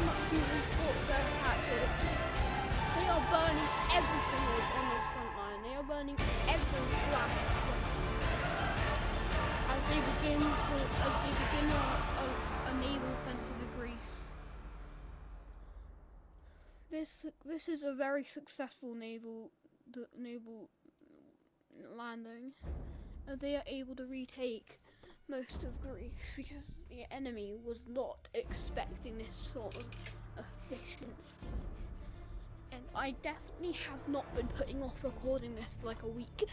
much using sports their tactics. They are burning everything on this front line. They are burning every last thing. As they begin a naval offensive in Greece. This is a very successful naval landing, as they are able to retake most of Greece because the enemy was not expecting this sort of efficiency. And I definitely have not been putting off recording this for like a week.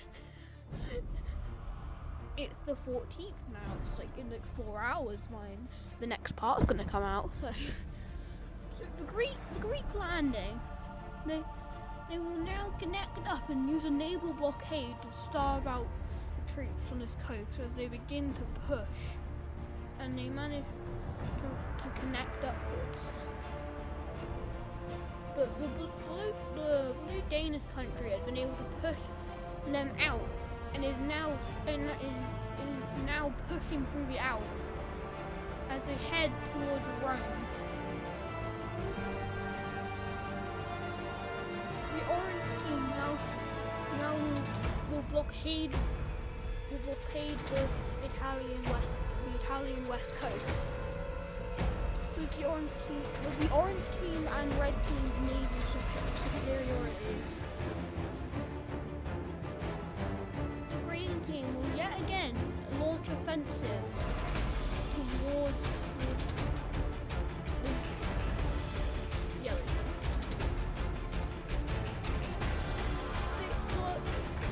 It's the 14th now. It's like in like 4 hours. The next part's gonna come out. So the Greek landing. They will now connect up and use a naval blockade to starve out the troops on this coast as they begin to push, and they manage to connect upwards. But the blue Danish country has been able to push them out, and is now pushing through the Alps as they head towards Rome. The Orange team now will blockade the Italian west coast. With the Orange team and Red team's naval superiority. The Green team will yet again launch offensives towards the Yellow.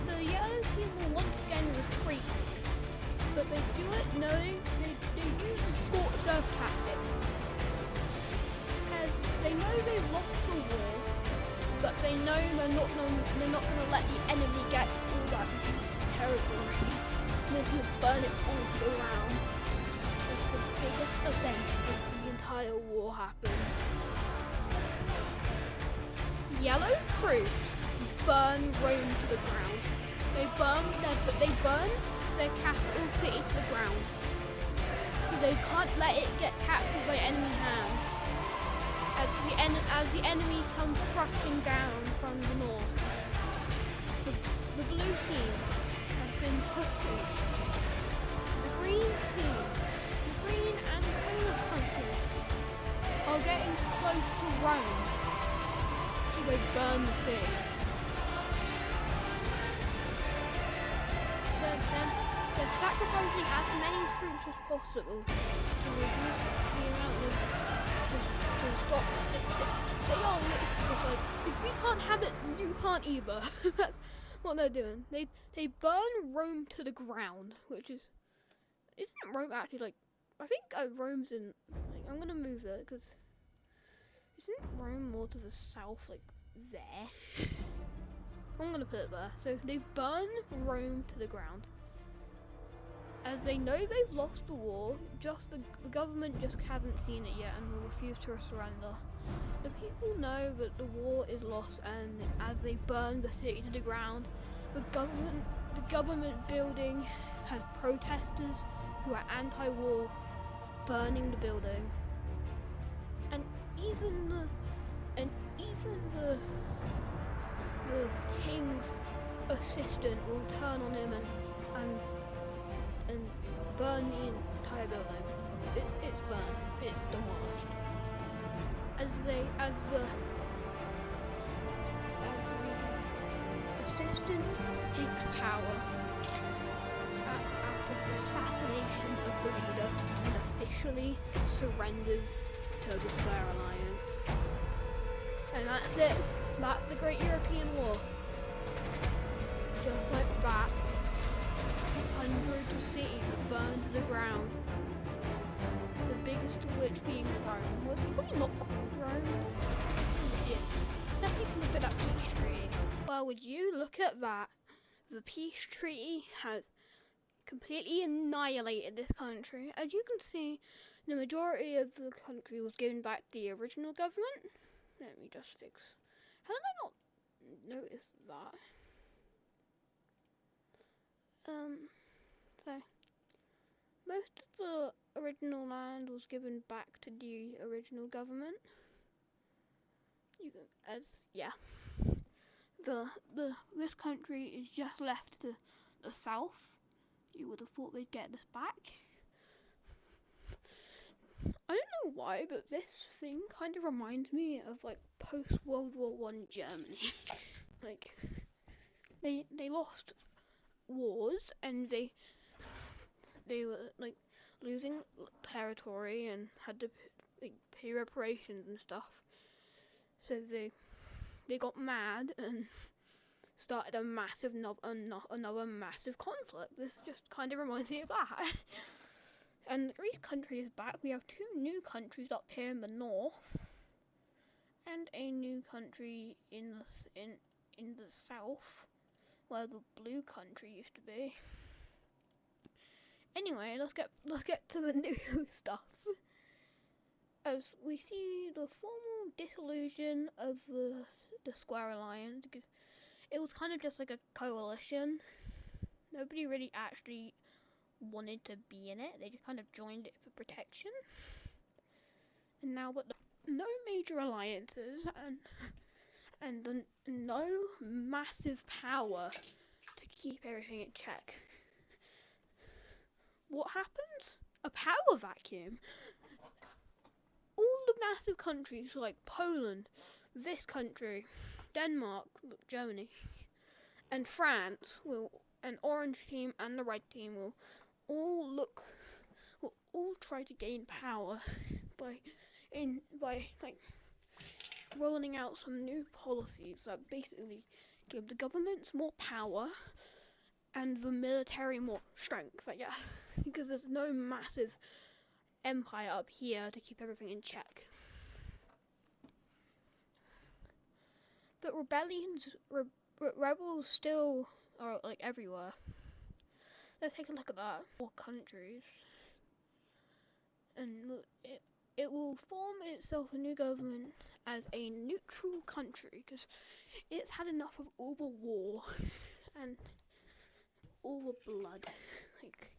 The Yellow team will once again retreat, but they do it knowing they use the scorched earth tactic. As they know they've lost the war, but they know they're not going to let the enemy get all that territory. They're going to burn it all to the ground. It's the biggest event of the entire war happened. Yellow troops burn Rome to the ground. They burn their capital city to the ground. They can't let it get captured by enemy hands. As the enemy comes crushing down from the north. The blue team has been pushing. The green and Polish country are getting close to Rome. So they burn the city. They're sacrificing as many troops as possible to reduce the amount to stop. They are literally like, if we can't have it, you can't either. That's what they're doing. They burn Rome to the ground, which isn't Rome actually like? I think Rome's in. Like, I'm gonna move it because isn't Rome more to the south, like there? I'm gonna put it there. So they burn Rome to the ground. As they know they've lost the war, the government just hasn't seen it yet and will refuse to surrender. The people know that the war is lost, and as they burn the city to the ground, the government building has protesters who are anti-war burning the building. And even the king's assistant will turn on him and burn the entire building. It's burned. It's demolished. As the assistant takes power after the assassination of the leader and officially surrenders to the Square Alliance. And that's it. That's the Great European War. Just like that. Hundreds of cities burned to the ground. The biggest of which being Rome. Well, it's probably not called Rome. Yeah. Now you can look at that peace treaty. Well, would you look at that? The peace treaty has completely annihilated this country. As you can see, the majority of the country was given back to the original government. Let me just fix. How did I not notice that? So most of the original land was given back to the original government. this country is just left to the south. You would have thought they'd get this back. I don't know why, but this thing kind of reminds me of like post World War One Germany. Like they lost wars and they were like losing territory and had to pay reparations and stuff. So they got mad and started a massive another massive conflict. This just kind of reminds me of that. And the Greece country is back. We have 2 new countries up here in the north, and a new country in the south, where the blue country used to be. Anyway, let's get to the new stuff. As we see the formal dissolution of the Square Alliance, because it was kind of just like a coalition. Nobody really actually wanted to be in it. They just kind of joined it for protection. And now that no major alliances and no massive power to keep everything in check, what happens? A power vacuum. All the massive countries like Poland, this country, Denmark, Germany, and France an orange team and the red team will all try to gain power by rolling out some new policies that basically give the governments more power and the military more strength, I guess, because there's no massive empire up here to keep everything in check. But rebels still are like everywhere. Let's take a look at that. 4 countries, and it will form itself a new government as a neutral country because it's had enough of all the war and all the blood. Like,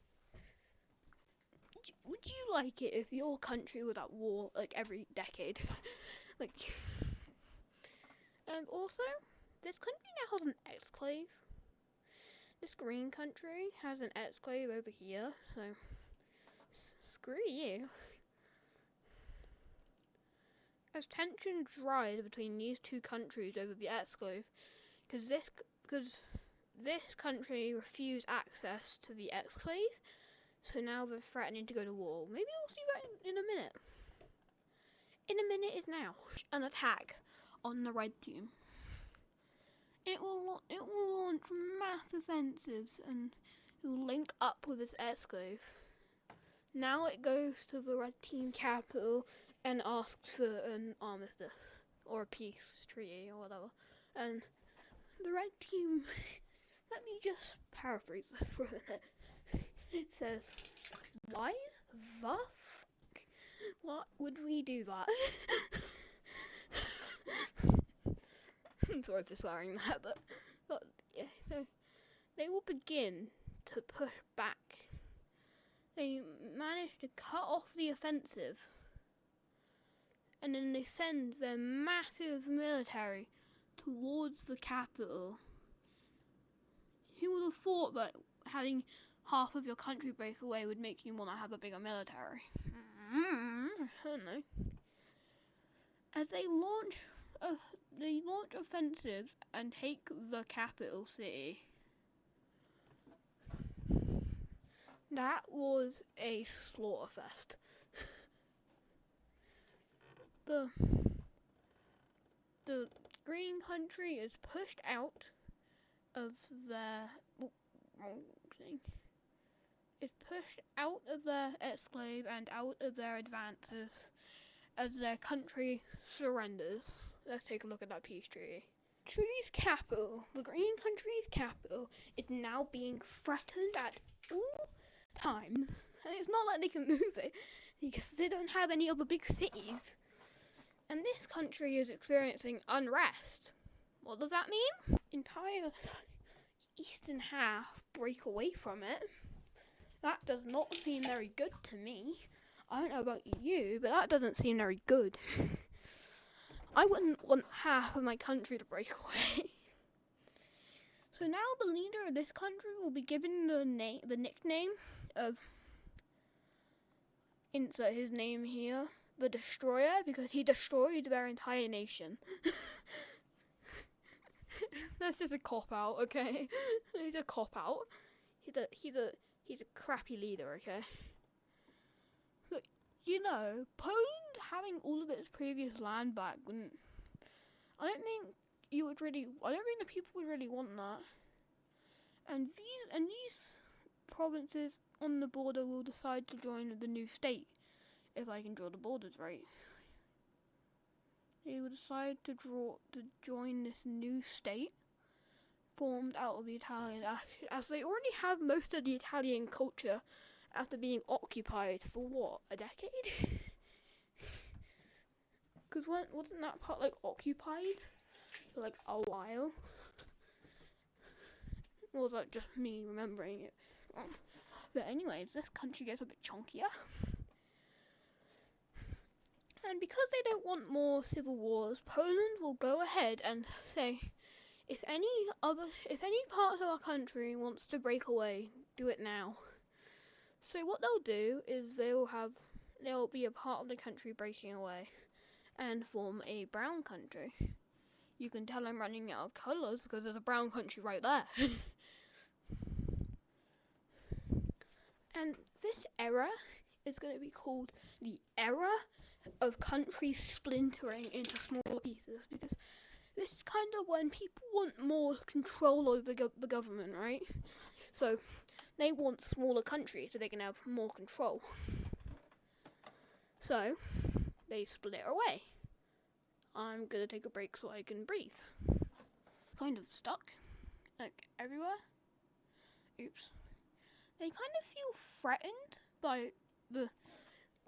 would you like it if your country was at war like every decade? Like, and also, this country now has an exclave. This green country has an exclave over here, so screw you. As tensions rise between these 2 countries over the exclave, because this country refused access to the exclave, so now they're threatening to go to war. Maybe we'll see that in a minute. In a minute is now. An attack on the red team. It will launch mass offensives and it will link up with its exclave. Now it goes to the red team capital and asks for an armistice or a peace treaty or whatever. And the red team, let me just paraphrase this for a minute. It says, why the fuck? What would we do that? I'm sorry for swearing that, but yeah, so they will begin to push back. They manage to cut off the offensive, and then they send their massive military towards the capital. Who would have thought that having half of your country break away would make you want to have a bigger military? I don't know. As they launch offensives and take the capital city. That was a slaughterfest. The green country is pushed out of their It's pushed out of their exclave and out of their advances as their country surrenders. Let's take a look at that peace treaty. Tree's capital, the green country's capital, is now being threatened at all times. And it's not like they can move it because they don't have any other big cities. And this country is experiencing unrest. What does that mean? Entire eastern half break away from it. That does not seem very good to me. I don't know about you, but that doesn't seem very good. I wouldn't want half of my country to break away. So now the leader of this country will be given the nickname of, insert his name here, the Destroyer, because he destroyed their entire nation. That's just a cop-out, okay? He's a cop-out. He's a crappy leader, okay? But, you know, Poland having all of its previous land back wouldn't... I don't think the people would really want that. And these provinces on the border will decide to join the new state, if I can draw the borders right. They will decide to join this new state formed out of the Italian, as they already have most of the Italian culture after being occupied for what, a decade? Because wasn't that part like occupied for like a while? Or was that just me remembering it wrong? But anyways, this country gets a bit chunkier. And because they don't want more civil wars, Poland will go ahead and say, if any part of our country wants to break away, do it now. So what they'll do is they'll be a part of the country breaking away and form a brown country. You can tell I'm running out of colours because there's a brown country right there. And this era is going to be called the era of countries splintering into smaller pieces, because this is kind of when people want more control over the government, right? So they want smaller countries so they can have more control. So they split it away. I'm gonna take a break so I can breathe. Kind of stuck, like everywhere. Oops. They kind of feel threatened by the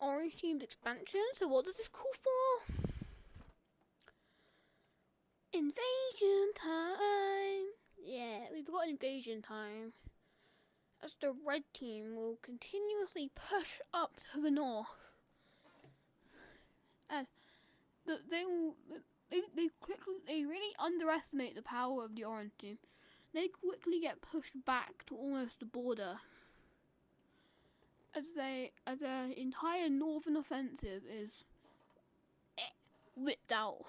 Orange Team's expansion, so what does this call for? Invasion time! Yeah, we've got invasion time. As the Red Team will continuously push up to the north. And they really underestimate the power of the Orange Team. They quickly get pushed back to almost the border. As their entire northern offensive is wiped out.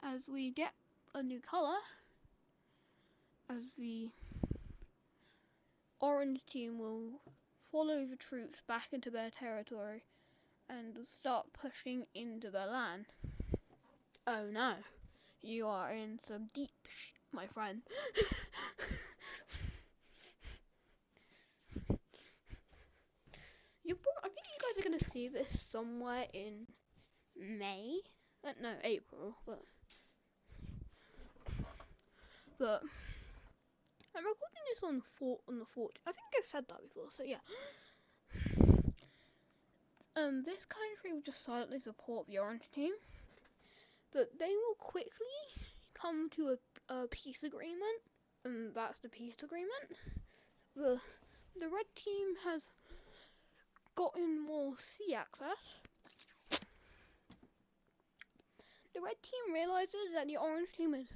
As we get a new colour, as the Orange Team will follow the troops back into their territory and start pushing into their land. Oh no, you are in some deep my friend. I think you guys are going to see this somewhere in May. No, April, but I'm recording this on the 14th. I think I've said that before, so yeah. This country will just silently support the Orange Team, but they will quickly come to a peace agreement, and that's the peace agreement. The Red Team has gotten more sea access. The Red Team realizes that the Orange Team is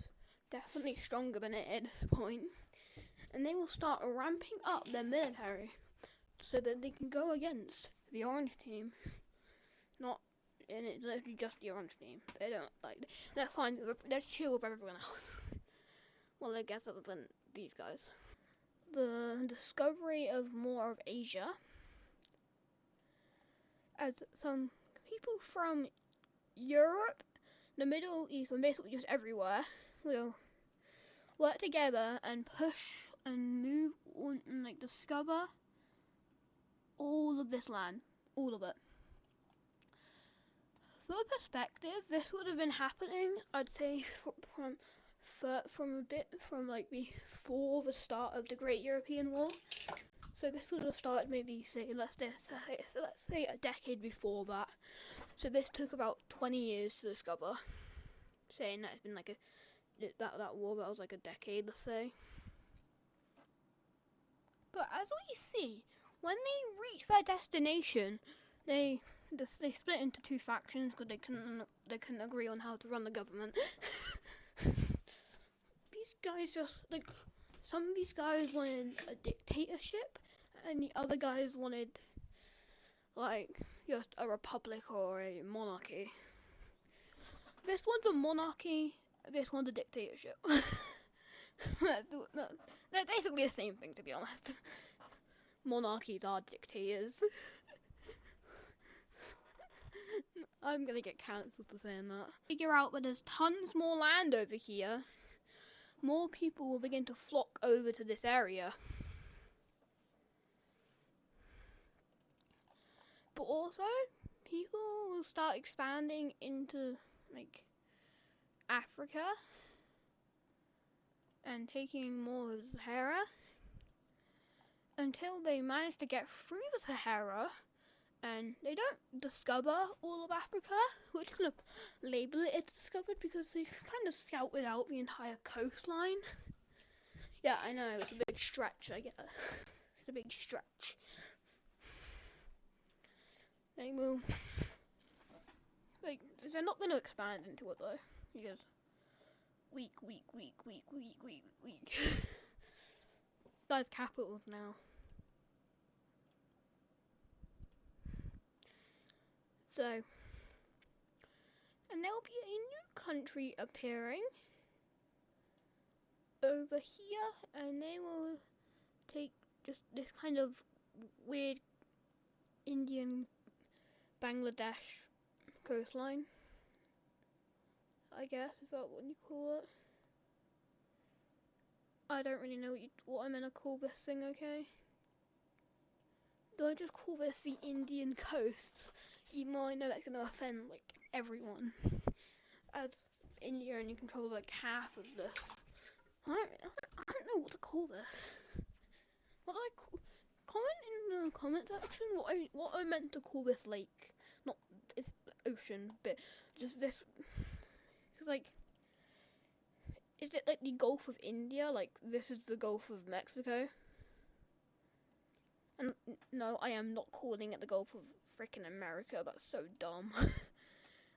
definitely stronger than it at this point, and they will start ramping up their military so that they can go against the Orange Team. And it's literally just the Orange Team. They don't they're fine. They're chill with everyone else. Well, I guess other than these guys. The discovery of more of Asia, as some people from Europe, the Middle East, and basically just everywhere, will work together and push and move on and discover all of this land, all of it. For perspective, this would have been happening, I'd say, from before the start of the Great European War. So this would have started maybe let's say a decade before that. So this took about 20 years to discover. Saying that it's been that war that was like a decade, let's say. But as we see, when they reach their destination, they they split into two factions because they couldn't agree on how to run the government. These guys just like, some of these guys wanted a dictatorship, and the other guys wanted like just a republic or a monarchy. This one's a monarchy, this one's a dictatorship. They're basically the same thing, to be honest. Monarchies are dictators. I'm gonna get cancelled for saying that. Figure out that there's tons more land over here. More people will begin to flock over to this area. But also, people will start expanding into, like, Africa and taking more of the Sahara until they manage to get through the Sahara and they don't discover all of Africa. We're just gonna label it as discovered because they've kind of scouted out the entire coastline. Yeah, I know, it's a big stretch, I get it. It's a big stretch. They will, like, they're not gonna expand into it though, because weak. Guys, capitals now. So, and there will be a new country appearing over here, and they will take just this kind of weird Indian Bangladesh coastline, I guess, is that what you call it? I don't really know what I'm gonna call this thing, okay? Do I just call this the Indian coast? Even though I know that's gonna offend, like, everyone. As India only controls, like, half of this. I don't know what to call this. What do I call... Comment in the comment section what I meant to call this lake. Not this ocean, but just this... Because, like... Is it like the Gulf of India? Like, this is the Gulf of Mexico? And no, I am not calling it the Gulf of frickin' America. That's so dumb.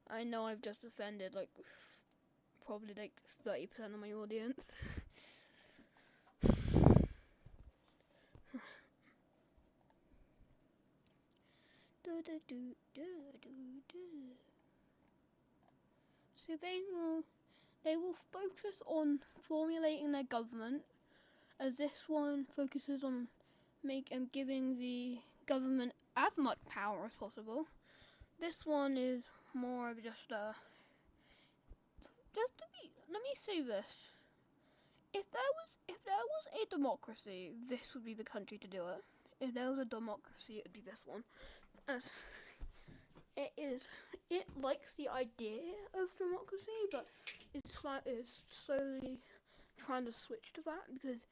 I know I've just offended, like, probably, like, 30% of my audience. So they will focus on formulating their government, as this one focuses on giving the government as much power as possible. This one is more of just let me say this. If there was a democracy, this would be the country to do it. If there was a democracy, it would be this one. As it likes the idea of democracy, but it's slowly trying to switch to that because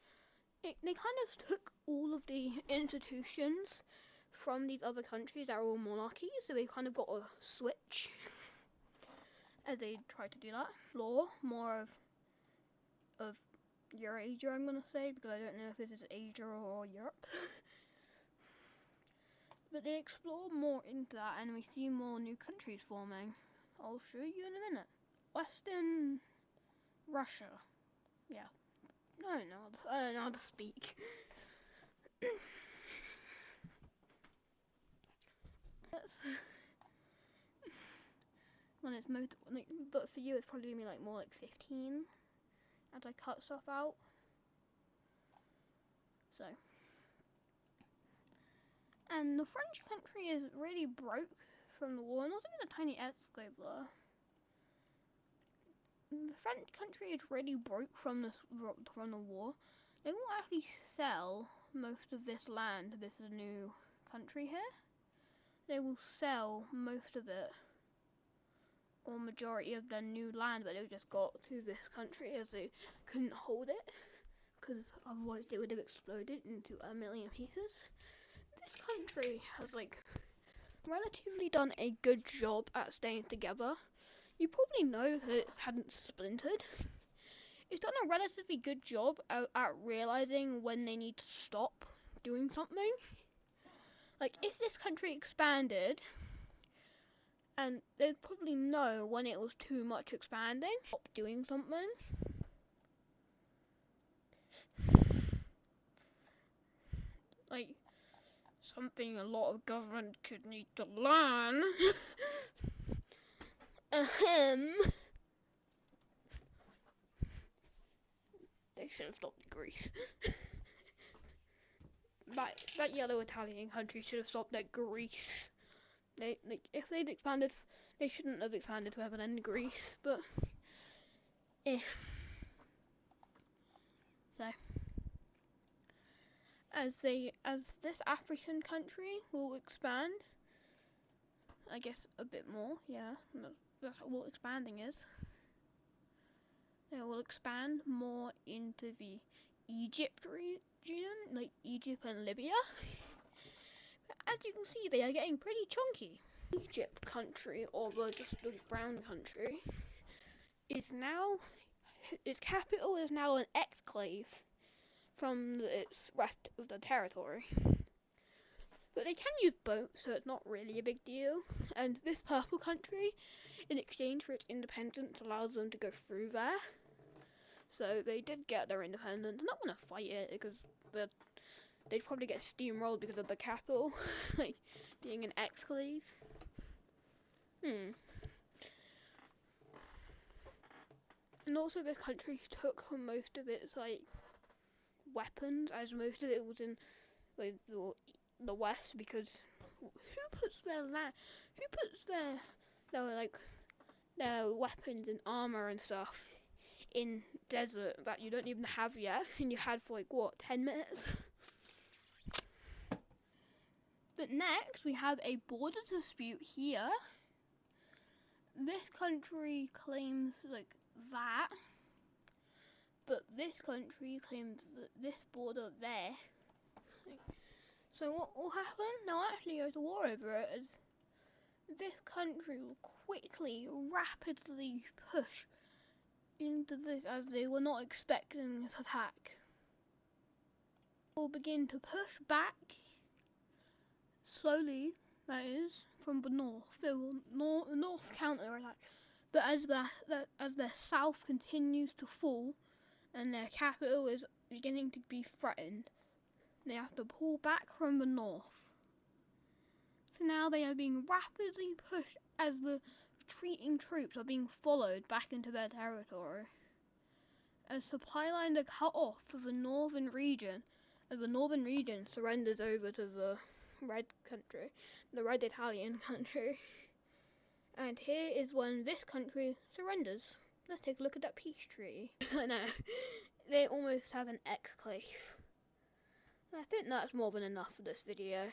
they kind of took all of the institutions from these other countries that are all monarchies, so they kind of got a switch as they try to do that. Law, more of Eurasia, I'm gonna say, because I don't know if this is Asia or Europe. But they explore more into that, and we see more new countries forming. I'll show you in a minute. Western Russia. Yeah. I don't know how to speak. When it's but for you, it's probably gonna be like more like 15 as I cut stuff out. So. And the French country is really broke from the war, not even a tiny exclave there. The French country is really broke from the war. They will actually sell most of this land. This is a new country here. They will sell most of it, or majority of their new land that they've just got to this country, as they couldn't hold it, because otherwise they would have exploded into a million pieces. This country has, like, relatively done a good job at staying together. You probably know that it hadn't splintered. It's done a relatively good job at realizing when they need to stop doing something. Like, if this country expanded, and they'd probably know when it was too much expanding, stop doing something. Like, something a lot of government could need to learn. Ahem. They should have stopped Greece. that yellow Italian country should have stopped at Greece. If they'd expanded, they shouldn't have expanded further than Greece, but so as this African country will expand, I guess a bit more, yeah, that's what expanding is. They will expand more into the Egypt region, like Egypt and Libya. But as you can see, they are getting pretty chunky. Egypt country, or just the brown country, is now, its capital is now an exclave from its rest of the territory. But they can use boats, so it's not really a big deal. And this purple country, in exchange for its independence, allows them to go through there. So they did get their independence. I'm not going to fight it because they'd probably get steamrolled because of the capital, like being an exclave. And also this country took most of its weapons, as most of it was in the West, because who puts their weapons and armor and stuff in desert that you don't even have yet, and you had for 10 minutes? But next we have a border dispute here. This country claims that, but this country claims this border there. So what will happen? They'll actually go to war over it, as this country will quickly, rapidly push into this, as they were not expecting this attack. Will begin to push back slowly, that is, from the north. They will north counter-attack, but as their south continues to fall and their capital is beginning to be threatened, they have to pull back from the north. So now they are being rapidly pushed as the retreating troops are being followed back into their territory. As supply lines are cut off for the northern region, as the northern region surrenders over to the red country, the red Italian country. And here is when this country surrenders. Let's take a look at that peace treaty. I know, they almost have an exclave. I think that's more than enough for this video.